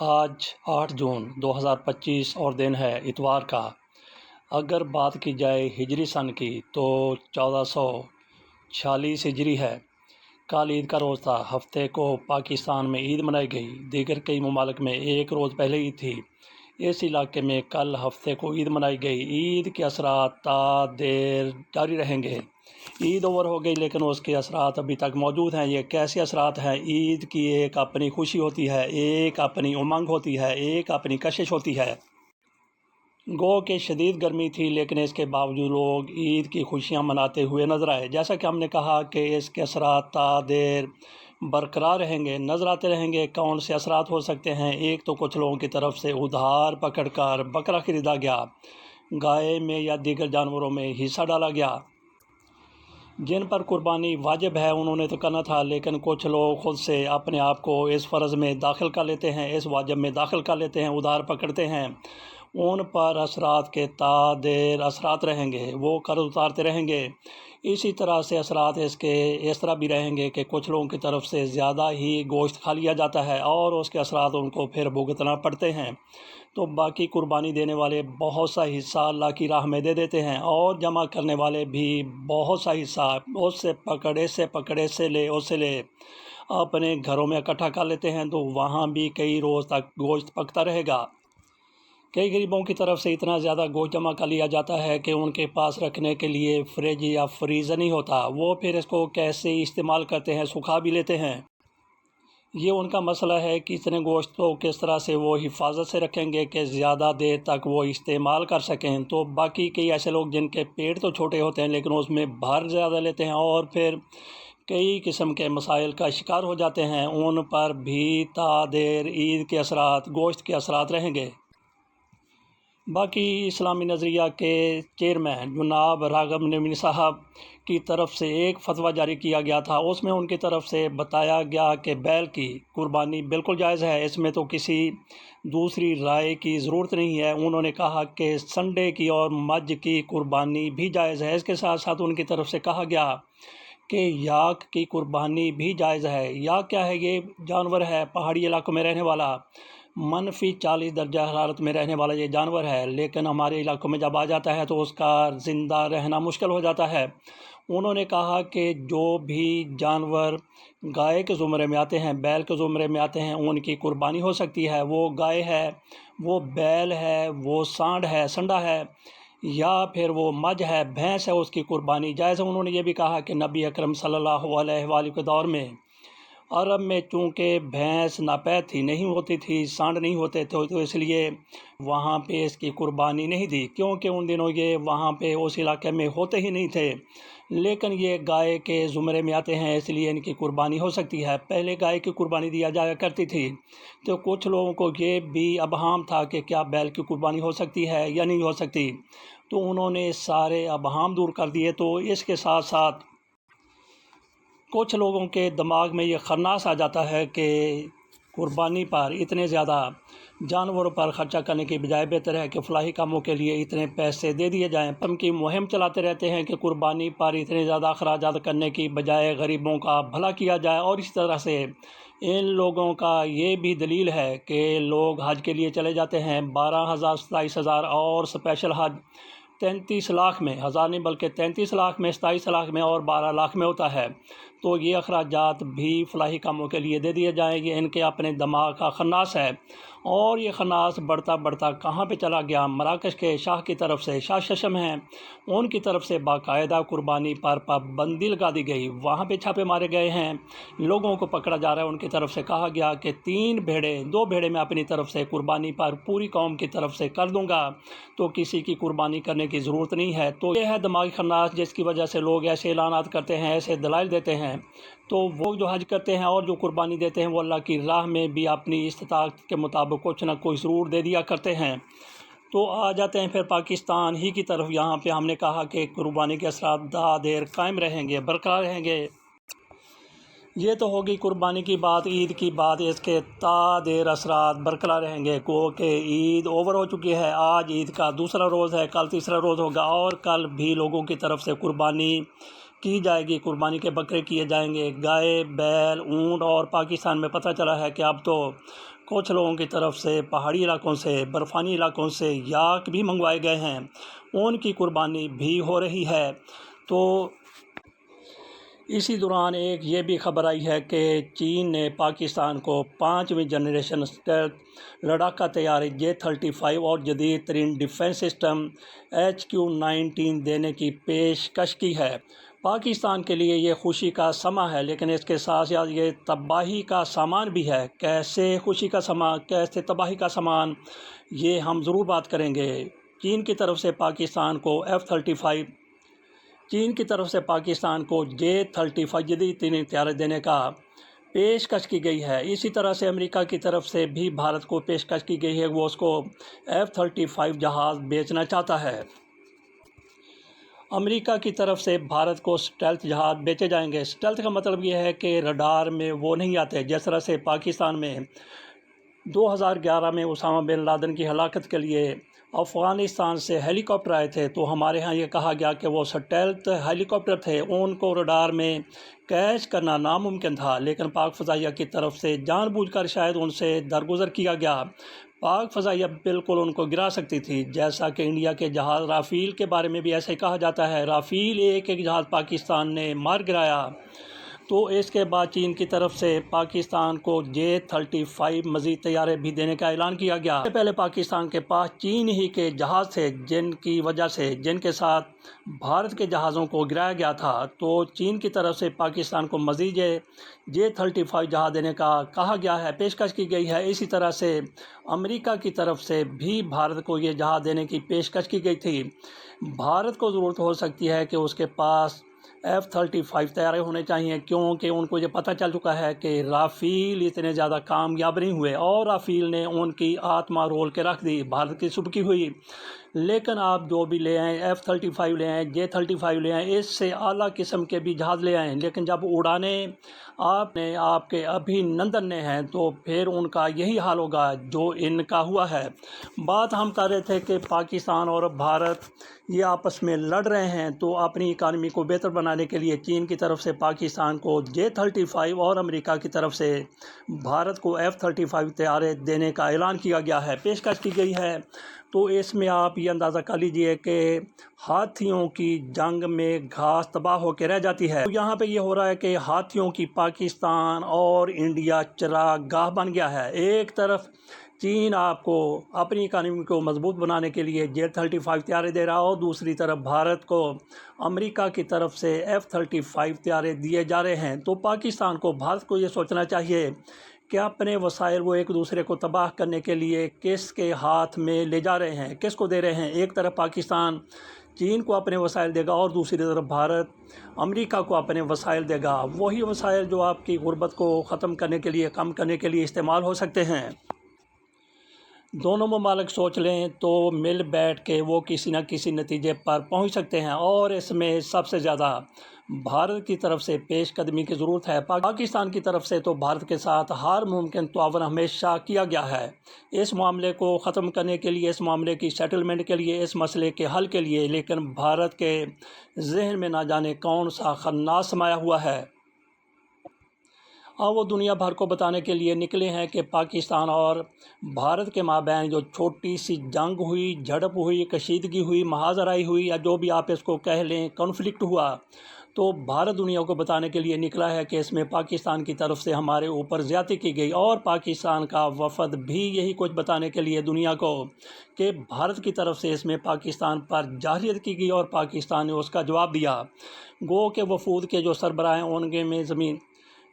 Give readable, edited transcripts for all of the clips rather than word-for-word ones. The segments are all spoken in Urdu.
آج 8 جون 2025 اور دن ہے اتوار کا۔ اگر بات کی جائے ہجری سن کی تو 1446 ہجری ہے۔ کل عید کا روز تھا۔ ہفتے کو پاکستان میں عید منائی گئی۔ دیگر کئی ممالک میں ایک روز پہلے عید تھی۔ اس علاقے میں کل ہفتے کو عید منائی گئی۔ عید کے اثرات تا دیر جاری رہیں گے۔ عید اوور ہو گئی لیکن اس کے اثرات ابھی تک موجود ہیں۔ یہ کیسے اثرات ہیں؟ عید کی ایک اپنی خوشی ہوتی ہے، ایک اپنی امنگ ہوتی ہے، ایک اپنی کشش ہوتی ہے۔ گو کہ شدید گرمی تھی لیکن اس کے باوجود لوگ عید کی خوشیاں مناتے ہوئے نظر آئے۔ جیسا کہ ہم نے کہا کہ اس کے اثرات تا دیر برقرار رہیں گے، نظر آتے رہیں گے۔ کون سے اثرات ہو سکتے ہیں؟ ایک تو کچھ لوگوں کی طرف سے ادھار پکڑ کر بکرا خریدا گیا، گائے میں یا دیگر جانوروں میں حصہ ڈالا گیا۔ جن پر قربانی واجب ہے انہوں نے تو کرنا تھا، لیکن کچھ لوگ خود سے اپنے آپ کو اس فرض میں داخل کر لیتے ہیں، اس واجب میں داخل کر لیتے ہیں، ادھار پکڑتے ہیں۔ ان پر اثرات کے تا دیر اثرات رہیں گے، وہ قرض اتارتے رہیں گے۔ اسی طرح سے اثرات اس طرح بھی رہیں گے کہ کچھ لوگوں کی طرف سے زیادہ ہی گوشت کھا لیا جاتا ہے اور اس کے اثرات ان کو پھر بھگتنا پڑتے ہیں۔ تو باقی قربانی دینے والے بہت سا حصہ اللہ کی راہ میں دے دیتے ہیں اور جمع کرنے والے بھی بہت سا حصہ اس سے لے اپنے گھروں میں اکٹھا کر لیتے ہیں، تو وہاں بھی کئی روز تک گوشت پکتا رہے گا۔ کئی غریبوں کی طرف سے اتنا زیادہ گوشت جمع کر لیا جاتا ہے کہ ان کے پاس رکھنے کے لیے فریج یا فریزر نہیں ہوتا۔ وہ پھر اس کو کیسے استعمال کرتے ہیں؟ سکھا بھی لیتے ہیں۔ یہ ان کا مسئلہ ہے کہ اتنے گوشت کو کس طرح سے وہ حفاظت سے رکھیں گے کہ زیادہ دیر تک وہ استعمال کر سکیں۔ تو باقی کئی ایسے لوگ جن کے پیٹ تو چھوٹے ہوتے ہیں لیکن اس میں بھر زیادہ لیتے ہیں اور پھر کئی قسم کے مسائل کا شکار ہو جاتے ہیں، ان پر بھی تا دیر عید کے اثرات، گوشت کے اثرات رہیں گے۔ باقی اسلامی نظریہ کے چیئرمین جناب راغب نعیمی صاحب کی طرف سے ایک فتویٰ جاری کیا گیا تھا۔ اس میں ان کی طرف سے بتایا گیا کہ بیل کی قربانی بالکل جائز ہے، اس میں تو کسی دوسری رائے کی ضرورت نہیں ہے۔ انہوں نے کہا کہ سنڈے کی اور مجھ کی قربانی بھی جائز ہے۔ اس کے ساتھ ساتھ ان کی طرف سے کہا گیا کہ یاک کی قربانی بھی جائز ہے۔ یاک کیا ہے؟ یہ جانور ہے، پہاڑی علاقوں میں رہنے والا، -40 درجہ حرارت میں رہنے والا یہ جانور ہے، لیکن ہمارے علاقوں میں جب آ جاتا ہے تو اس کا زندہ رہنا مشکل ہو جاتا ہے۔ انہوں نے کہا کہ جو بھی جانور گائے کے زمرے میں آتے ہیں، بیل کے زمرے میں آتے ہیں، ان کی قربانی ہو سکتی ہے۔ وہ گائے ہے، وہ بیل ہے، وہ سنڈا ہے یا پھر وہ مجھ ہے، بھینس ہے، اس کی قربانی جائز ہے۔ انہوں نے یہ بھی کہا کہ نبی اکرم صلی اللہ علیہ وآلہ کے دور میں عرب میں چونکہ بھینس ناپید تھی، نہیں ہوتی تھی، سانڈ نہیں ہوتے تھے، تو اس لیے وہاں پہ اس کی قربانی نہیں دی، کیونکہ ان دنوں یہ وہاں پہ اس علاقے میں ہوتے ہی نہیں تھے۔ لیکن یہ گائے کے زمرے میں آتے ہیں، اس لیے ان کی قربانی ہو سکتی ہے۔ پہلے گائے کی قربانی دیا جایا کرتی تھی، تو کچھ لوگوں کو یہ بھی ابہام تھا کہ کیا بیل کی قربانی ہو سکتی ہے یا نہیں ہو سکتی، تو انہوں نے سارے ابہام دور کر دیے۔ تو اس کے ساتھ ساتھ کچھ لوگوں کے دماغ میں یہ خناس آ جاتا ہے کہ قربانی پر اتنے زیادہ جانوروں پر خرچہ کرنے کی بجائے بہتر ہے کہ فلاحی کاموں کے لیے اتنے پیسے دے دیے جائیں۔ ہم کی مہم چلاتے رہتے ہیں کہ قربانی پر اتنے زیادہ اخراجات کرنے کی بجائے غریبوں کا بھلا کیا جائے، اور اس طرح سے ان لوگوں کا یہ بھی دلیل ہے کہ لوگ حج کے لیے چلے جاتے ہیں، 12,000 27,000 اور اسپیشل حج 33 لاکھ میں، 1000 نہیں بلکہ 33 لاکھ میں، 27 لاکھ میں اور 12 لاکھ میں ہوتا ہے۔ تو یہ اخراجات بھی فلاحی کاموں کے لیے دے دیے جائیں۔ یہ ان کے اپنے دماغ کا خناس ہے، اور یہ خناس بڑھتا بڑھتا کہاں پہ چلا گیا؟ مراکش کے شاہ کی طرف سے، شاہ ششم ہیں، ان کی طرف سے باقاعدہ قربانی پر پابندی لگا دی گئی۔ وہاں پہ چھاپے مارے گئے ہیں، لوگوں کو پکڑا جا رہا ہے۔ ان کی طرف سے کہا گیا کہ 2 بھیڑے میں اپنی طرف سے قربانی پر پوری قوم کی طرف سے کر دوں گا، تو کسی کی قربانی کرنے کی ضرورت نہیں ہے۔ تو یہ ہے دماغی خناس، جس کی وجہ سے لوگ ایسے اعلانات کرتے ہیں، ایسے دلائل دیتے ہیں۔ تو وہ جو حج کرتے ہیں اور جو قربانی دیتے ہیں، وہ اللہ کی راہ میں بھی اپنی استطاعت کے مطابق کچھ نہ کوئی ضرور دے دیا کرتے ہیں۔ تو آ جاتے ہیں پھر پاکستان ہی کی طرف۔ یہاں پہ ہم نے کہا کہ قربانی کے اثرات تا دیر قائم رہیں گے، برقرار رہیں گے۔ یہ تو ہوگی قربانی کی بات، عید کی بات، اس کے تا دیر اثرات برقرار رہیں گے۔ کہ عید اوور ہو چکی ہے، آج عید کا دوسرا روز ہے، کل تیسرا روز ہوگا، اور کل بھی لوگوں کی طرف سے قربانی کی جائے گی، قربانی کے بکرے کیے جائیں گے، گائے، بیل، اونٹ، اور پاکستان میں پتہ چلا ہے کہ اب تو کچھ لوگوں کی طرف سے پہاڑی علاقوں سے، برفانی علاقوں سے یاک بھی منگوائے گئے ہیں، ان کی قربانی بھی ہو رہی ہے۔ تو اسی دوران ایک یہ بھی خبر آئی ہے کہ چین نے پاکستان کو 5ویں جنریشن اسٹیلتھ لڑاکا طیارے J-35 اور جدید ترین ڈیفنس سسٹم HQ-19 دینے کی پیشکش کی ہے۔ پاکستان کے لیے یہ خوشی کا سماں ہے، لیکن اس کے ساتھ ساتھ یہ تباہی کا سامان بھی ہے۔ کیسے خوشی کا سامان، کیسے تباہی کا سامان، یہ ہم ضرور بات کریں گے۔ چین کی طرف سے پاکستان کو J-35 جدید ترین طیارے دینے کا پیشکش کی گئی ہے۔ اسی طرح سے امریکہ کی طرف سے بھی بھارت کو پیشکش کی گئی ہے، وہ اس کو F-35 جہاز بیچنا چاہتا ہے۔ امریکہ کی طرف سے بھارت کو اسٹیلتھ جہاز بیچے جائیں گے۔ اسٹیلتھ کا مطلب یہ ہے کہ رڈار میں وہ نہیں آتے۔ جس طرح سے پاکستان میں 2011 میں اسامہ بن لادن کی ہلاکت کے لیے افغانستان سے ہیلی کاپٹر آئے تھے، تو ہمارے ہاں یہ کہا گیا کہ وہ اسٹیلتھ ہیلی کاپٹر تھے، ان کو رڈار میں کیچ کرنا ناممکن تھا، لیکن پاک فضائیہ کی طرف سے جان بوجھ کر شاید ان سے درگزر کیا گیا۔ پاک فضائیہ بالکل ان کو گرا سکتی تھی، جیسا کہ انڈیا کے جہاز رافیل کے بارے میں بھی ایسے کہا جاتا ہے۔ رافیل ایک جہاز پاکستان نے مار گرایا۔ تو اس کے بعد چین کی طرف سے پاکستان کو J-35 مزید طیارے بھی دینے کا اعلان کیا گیا۔ اس سے پہلے پاکستان کے پاس چین ہی کے جہاز تھے، جن کے ساتھ بھارت کے جہازوں کو گرایا گیا تھا۔ تو چین کی طرف سے پاکستان کو مزید J-35 جہاز دینے کا کہا گیا ہے، پیشکش کی گئی ہے۔ اسی طرح سے امریکہ کی طرف سے بھی بھارت کو یہ جہاز دینے کی پیشکش کی گئی تھی۔ بھارت کو ضرورت ہو سکتی ہے کہ اس کے پاس F-35 طیارے ہونے چاہیے، کیونکہ ان کو یہ پتہ چل چکا ہے کہ رافیل اتنے زیادہ کامیاب نہیں ہوئے، اور رافیل نے ان کی آتما رول کے رکھ دی، بھارت کی سبکی ہوئی۔ لیکن آپ جو بھی لے آئیں، F-35 لے آئیں، J-35 لے آئیں، اس سے اعلیٰ قسم کے بھی جہاز لے آئیں، لیکن جب اڑانے آپ کے ابھی نندن ہیں، تو پھر ان کا یہی حال ہوگا جو ان کا ہوا ہے۔ بات ہم کر رہے تھے کہ پاکستان اور بھارت یہ آپس میں لڑ رہے ہیں، تو اپنی اکانومی کو بہتر بنانے کے لیے چین کی طرف سے پاکستان کو J-35 اور امریکہ کی طرف سے بھارت کو F-35 طیارے دینے کا اعلان کیا گیا ہے، پیشکش کی گئی ہے۔ تو اس میں آپ یہ اندازہ کر لیجئے کہ ہاتھیوں کی جنگ میں گھاس تباہ ہو کے رہ جاتی ہے۔ تو یہاں پہ یہ ہو رہا ہے کہ ہاتھیوں کی پاکستان اور انڈیا چراگاہ بن گیا ہے۔ ایک طرف چین آپ کو اپنی اکانومی کو مضبوط بنانے کے لیے J-35 طیارے دے رہا اور دوسری طرف بھارت کو امریکہ کی طرف سے F-35 طیارے دیے جا رہے ہیں۔ تو پاکستان کو، بھارت کو یہ سوچنا چاہیے کہ اپنے وسائل وہ ایک دوسرے کو تباہ کرنے کے لیے کس کے ہاتھ میں لے جا رہے ہیں، کس کو دے رہے ہیں۔ ایک طرف پاکستان چین کو اپنے وسائل دے گا اور دوسری طرف بھارت امریکہ کو اپنے وسائل دے گا، وہی وسائل جو آپ کی غربت کو ختم کرنے کے لیے، کم کرنے کے لیے استعمال ہو سکتے ہیں۔ دونوں ممالک سوچ لیں تو مل بیٹھ کے وہ کسی نہ کسی نتیجے پر پہنچ سکتے ہیں، اور اس میں سب سے زیادہ بھارت کی طرف سے پیش قدمی کی ضرورت ہے۔ پاکستان کی طرف سے تو بھارت کے ساتھ ہر ممکن تعاون ہمیشہ کیا گیا ہے، اس معاملے کو ختم کرنے کے لیے، اس معاملے کی سیٹلمنٹ کے لیے، اس مسئلے کے حل کے لیے، لیکن بھارت کے ذہن میں نہ جانے کون سا خناس سمایا ہوا ہے۔ وہ دنیا بھر کو بتانے کے لیے نکلے ہیں کہ پاکستان اور بھارت کے مابین جو چھوٹی سی جنگ ہوئی، جھڑپ ہوئی، کشیدگی ہوئی، محاذ آرائی ہوئی، یا جو بھی آپ اس کو کہہ لیں، کنفلکٹ ہوا، تو بھارت دنیا کو بتانے کے لیے نکلا ہے کہ اس میں پاکستان کی طرف سے ہمارے اوپر زیادتی کی گئی، اور پاکستان کا وفد بھی یہی کچھ بتانے کے لیے دنیا کو کہ بھارت کی طرف سے اس میں پاکستان پر جارحیت کی گئی اور پاکستان نے اس کا جواب دیا۔ گو کے وفود کے جو سربراہ ہیں ان کے میں زمین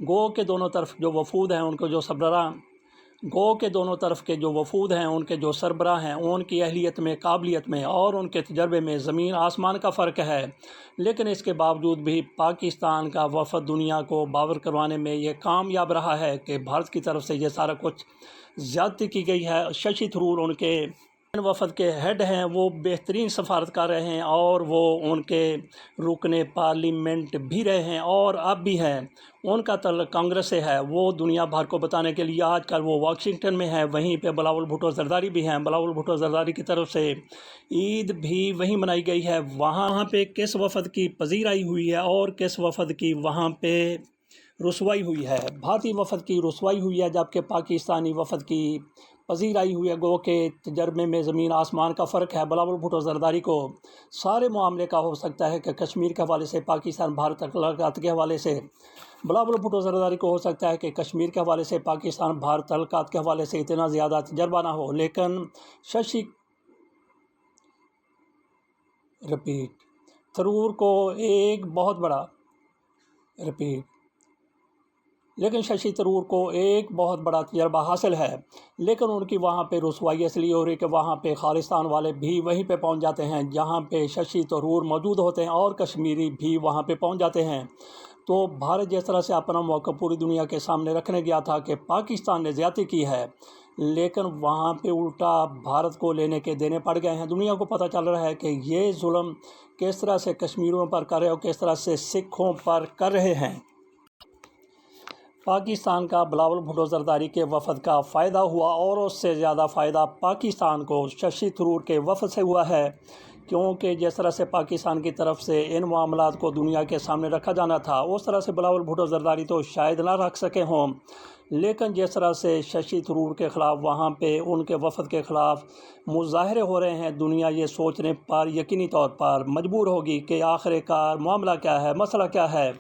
گو کے دونوں طرف جو وفود ہیں ان کے جو سربراہ ہیں ان کی اہلیت میں، قابلیت میں اور ان کے تجربے میں زمین آسمان کا فرق ہے، لیکن اس کے باوجود بھی پاکستان کا وفد دنیا کو باور کروانے میں یہ کامیاب رہا ہے کہ بھارت کی طرف سے یہ سارا کچھ زیادتی کی گئی ہے۔ ششی تھرور ان کے وفد کے ہیڈ ہیں، وہ بہترین سفارتکار رہے ہیں، اور وہ ان کے رکن پارلیمنٹ بھی رہے ہیں اور اب بھی ہیں۔ ان کا تعلق کانگریس سے ہے۔ وہ دنیا بھر کو بتانے کے لیے آج کل وہ واشنگٹن میں ہیں، وہیں پہ بلاول بھٹو زرداری بھی ہیں۔ بلاول بھٹو زرداری کی طرف سے عید بھی وہیں منائی گئی ہے۔ وہاں پہ کس وفد کی پذیرائی ہوئی ہے اور کس وفد کی وہاں پہ رسوائی ہوئی ہے، بھارتی وفد کی رسوائی ہوئی ہے، جبکہ پاکستانی وفد کی پذیرائی ہوئی ہے۔ گو کہ تجربے میں زمین آسمان کا فرق ہے۔ بلاول بھٹو زرداری کو سارے معاملے کا ہو سکتا ہے کہ کشمیر کے حوالے سے پاکستان بھارت تعلقات کے حوالے سے بلاول بھٹو زرداری کو ہو سکتا ہے کہ کشمیر کے حوالے سے پاکستان بھارت تعلقات کے حوالے سے اتنا زیادہ تجربہ نہ ہو، لیکن ششی تھرور کو ایک بہت بڑا تجربہ حاصل ہے، لیکن ان کی وہاں پہ رسوائی اس لیے ہو رہی کہ وہاں پہ خالصتان والے بھی وہیں پہ پہنچ جاتے ہیں جہاں پہ ششی تھرور موجود ہوتے ہیں، اور کشمیری بھی وہاں پہ پہنچ جاتے ہیں۔ تو بھارت جس طرح سے اپنا موقع پوری دنیا کے سامنے رکھنے گیا تھا کہ پاکستان نے زیادتی کی ہے، لیکن وہاں پہ الٹا بھارت کو لینے کے دینے پڑ گئے ہیں۔ دنیا کو پتہ چل رہا ہے کہ یہ ظلم کس طرح سے کشمیریوں پر کر رہے اور کس طرح سے سکھوں پر کر رہے ہیں۔ پاکستان کا بلاول بھٹو زرداری کے وفد کا فائدہ ہوا، اور اس سے زیادہ فائدہ پاکستان کو ششی تھرور کے وفد سے ہوا ہے، کیونکہ جس طرح سے پاکستان کی طرف سے ان معاملات کو دنیا کے سامنے رکھا جانا تھا، اس طرح سے بلاول بھٹو زرداری تو شاید نہ رکھ سکے ہوں، لیکن جس طرح سے ششی تھرور کے خلاف وہاں پہ ان کے وفد کے خلاف مظاہرے ہو رہے ہیں، دنیا یہ سوچنے پر یقینی طور پر مجبور ہوگی کہ آخر کار معاملہ کیا ہے، مسئلہ کیا ہے۔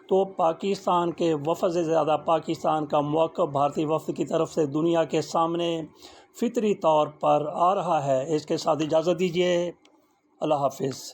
تو پاکستان کے وفد سے زیادہ پاکستان کا موقف بھارتی وفد کی طرف سے دنیا کے سامنے فطری طور پر آ رہا ہے۔ اس کے ساتھ اجازت دیجیے، اللہ حافظ۔